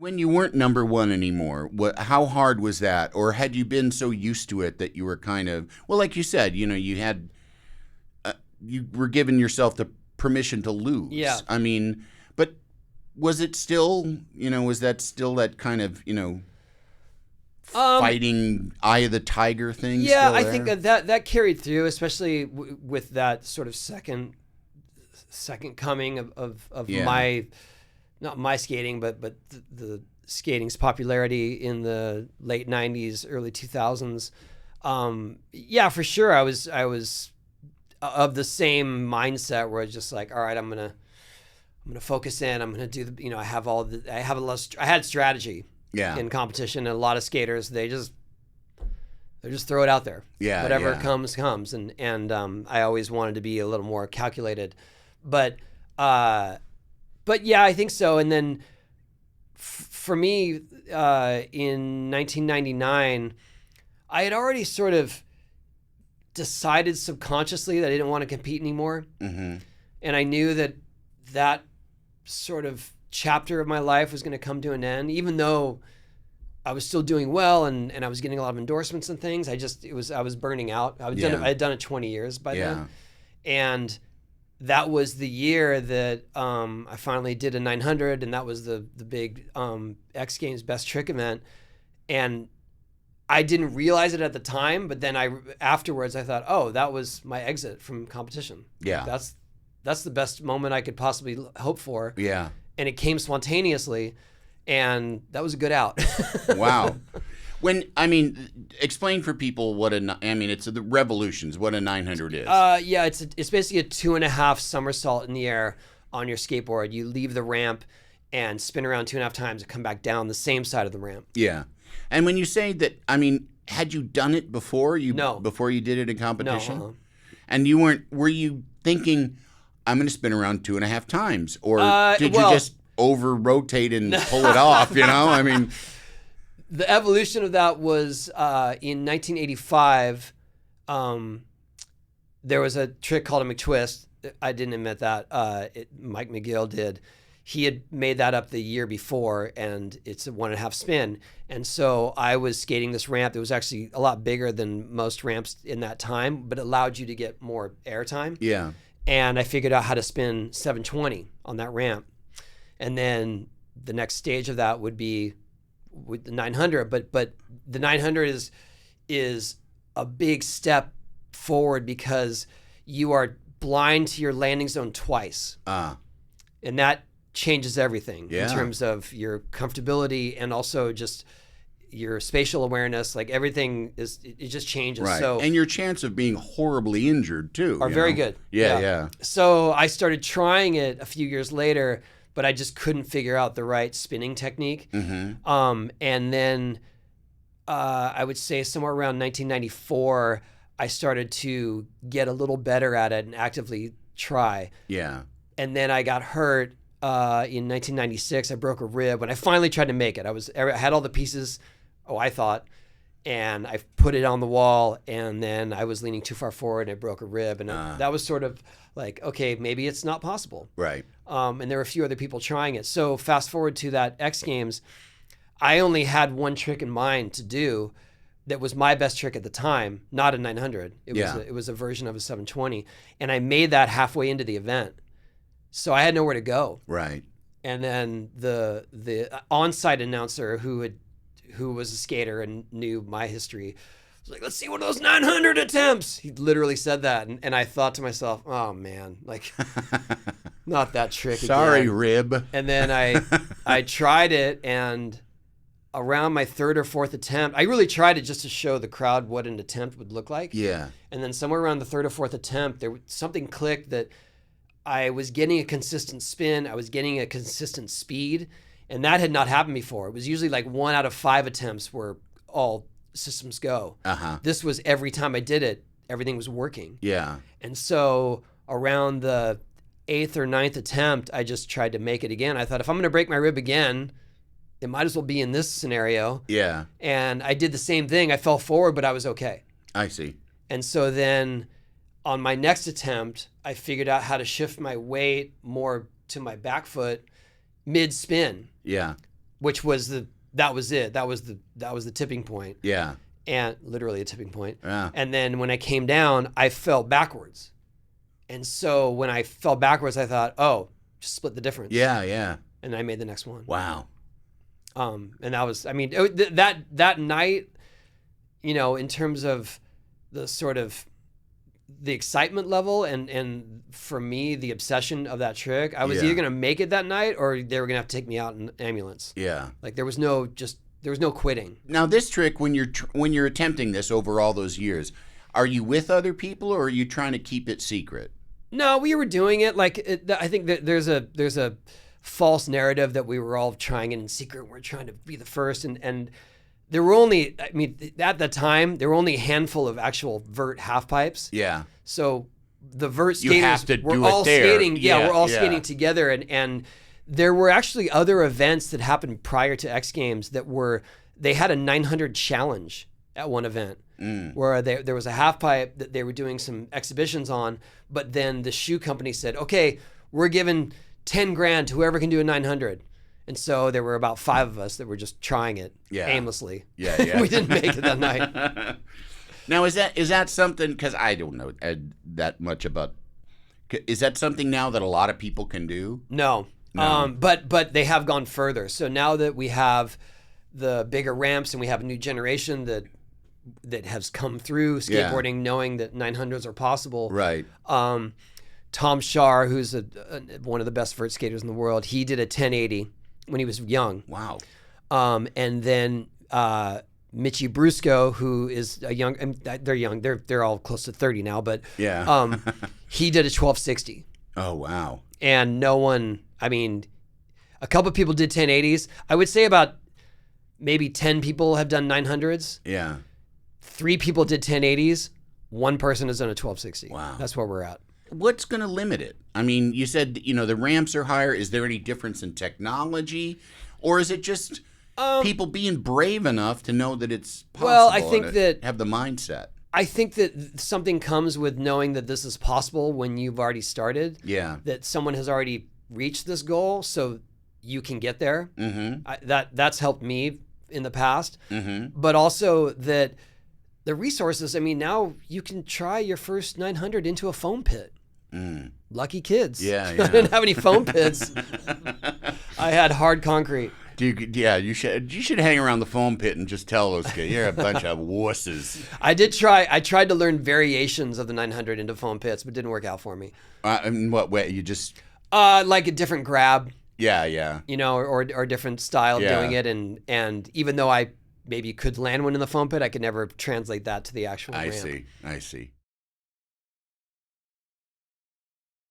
When you weren't number one anymore, how hard was that? Or had you been so used to it that you were kind of, well, like you said, you were giving yourself the permission to lose. Yeah. I mean, but was it still, was that still that kind of, fighting eye of the tiger thing? Yeah, I think that carried through, especially with that sort of second coming of my, not my skating, but the skating's popularity in the late 90s, early 2000s. Yeah, for sure. I was of the same mindset where it's just like, all right, I'm gonna focus in. I'm gonna do I had strategy. Yeah. In competition, and a lot of skaters they just throw it out there. Yeah. Whatever comes, and I always wanted to be a little more calculated, but yeah, I think so. And then for me, in 1999, I had already sort of decided subconsciously that I didn't want to compete anymore. Mm-hmm. And I knew that sort of chapter of my life was going to come to an end, even though I was still doing well and I was getting a lot of endorsements and things. I was burning out. I had done it 20 years by then. And that was the year that I finally did a 900, and that was the big X Games best trick event. And I didn't realize it at the time, but then afterwards I thought, oh, that was my exit from competition. Yeah. That's the best moment I could possibly hope for. Yeah. And it came spontaneously, and that was a good out. Wow. Explain for people it's the revolutions, what a 900 is. Yeah, it's basically a 2.5 somersault in the air on your skateboard. You leave the ramp and spin around 2.5 times and come back down the same side of the ramp. Yeah. And when you say that, had you done it before? No. Before you did it in competition? No. And were you thinking, I'm going to spin around 2.5 times? Or did you just over-rotate and pull it off, The evolution of that was in 1985, there was a trick called a McTwist. I didn't invent that. Mike McGill did. He had made that up the year before, and it's a 1.5 spin. And so I was skating this ramp that was actually a lot bigger than most ramps in that time, but it allowed you to get more air time. Yeah. And I figured out how to spin 720 on that ramp. And then the next stage of that would be with the 900. But the 900 is a big step forward because you are blind to your landing zone twice. And that changes everything in terms of your comfortability and also just your spatial awareness. Like everything it just changes. Right. So, and your chance of being horribly injured too are very good. Yeah. So I started trying it a few years later, but I just couldn't figure out the right spinning technique. Mm-hmm. And then I would say somewhere around 1994, I started to get a little better at it and actively try. Yeah. And then I got hurt in 1996. I broke a rib when I finally tried to make it. I had all the pieces, I thought, and I put it on the wall, and then I was leaning too far forward and I broke a rib. And that was sort of like, okay, maybe it's not possible. Right. And there were a few other people trying it. So fast forward to that X Games, I only had one trick in mind to do that was my best trick at the time, not a 900. It was a version of a 720. And I made that halfway into the event. So I had nowhere to go. Right. And then the on-site announcer who was a skater and knew my history was like, let's see one of those 900 attempts. He literally said that. And I thought to myself, oh man, like not that trick Sorry, again. rib. And then I tried it, and around my third or fourth attempt, I really tried it just to show the crowd what an attempt would look like. Yeah. And then somewhere around the third or fourth attempt, something clicked that I was getting a consistent spin. I was getting a consistent speed, and that had not happened before. It was usually like 1 out of 5 attempts were all systems go. This was every time I did it, everything was working. Yeah. And so around the 8th or 9th attempt, I just tried to make it again. I thought, if I'm going to break my rib again, it might as well be in this scenario. Yeah. And I did the same thing. I fell forward, but I was okay. I see. And so then on my next attempt, I figured out how to shift my weight more to my back foot mid-spin. Yeah. which was that was it. That was the tipping point. Yeah. And literally a tipping point. Yeah. And then when I came down, I fell backwards. And so when I fell backwards, I thought, oh, just split the difference. Yeah, yeah. And I made the next one. Wow. And that was, I mean, that night, you know, in terms of the sort of the excitement level and for me, the obsession of that trick, I was either going to make it that night or they were going to have to take me out in an ambulance. Yeah. Like there was no quitting. Now this trick, when you're attempting this over all those years, are you with other people or are you trying to keep it secret? No, we were doing it I think that there's a false narrative that we were all trying it in secret. We're trying to be the first, and there were only, I mean, at the time there were only a handful of actual vert half pipes. Yeah. So the vert skaters were all skating. Yeah, we're all skating together, and there were actually other events that happened prior to X Games they had a 900 challenge at one event. Where there was a half pipe that they were doing some exhibitions on, but then the shoe company said, okay, we're giving 10 grand to whoever can do a 900. And so there were about 5 of us that were just trying it aimlessly. Yeah, yeah. We didn't make it that night. Now, is that something, because I don't know that much about, is that something now that a lot of people can do? No. But they have gone further. So now that we have the bigger ramps and we have a new generation that has come through skateboarding, knowing that 900s are possible. Right. Tom Shar, who's one of the best vert skaters in the world, he did a 1080 when he was young. Wow. And then Mitchie Brusco, who is a young, and they're young, they're all close to 30 now, but he did a 1260. Oh, wow. And no one, I mean, a couple of people did 1080s. I would say about maybe 10 people have done 900s. Yeah. 3 people did 1080s. 1 person has done a 1260. Wow. That's where we're at. What's going to limit it? I mean, you said, the ramps are higher. Is there any difference in technology? Or is it just people being brave enough to know that it's possible? Well, I think that have the mindset. I think that something comes with knowing that this is possible when you've already started. Yeah. That someone has already reached this goal, so you can get there. Mm-hmm. That's helped me in the past. Mm-hmm. But also that the resources, I mean, now you can try your first 900 into a foam pit. Lucky kids. Yeah. I didn't have any foam pits. I had hard concrete. You should hang around the foam pit and just tell those kids, you're a bunch of wusses. I tried to learn variations of the 900 into foam pits, but it didn't work out for me. In what way? You just... like a different grab. Yeah. Or different style of doing it. And even though I maybe could land one in the foam pit, I could never translate that to the actual ramp. I see.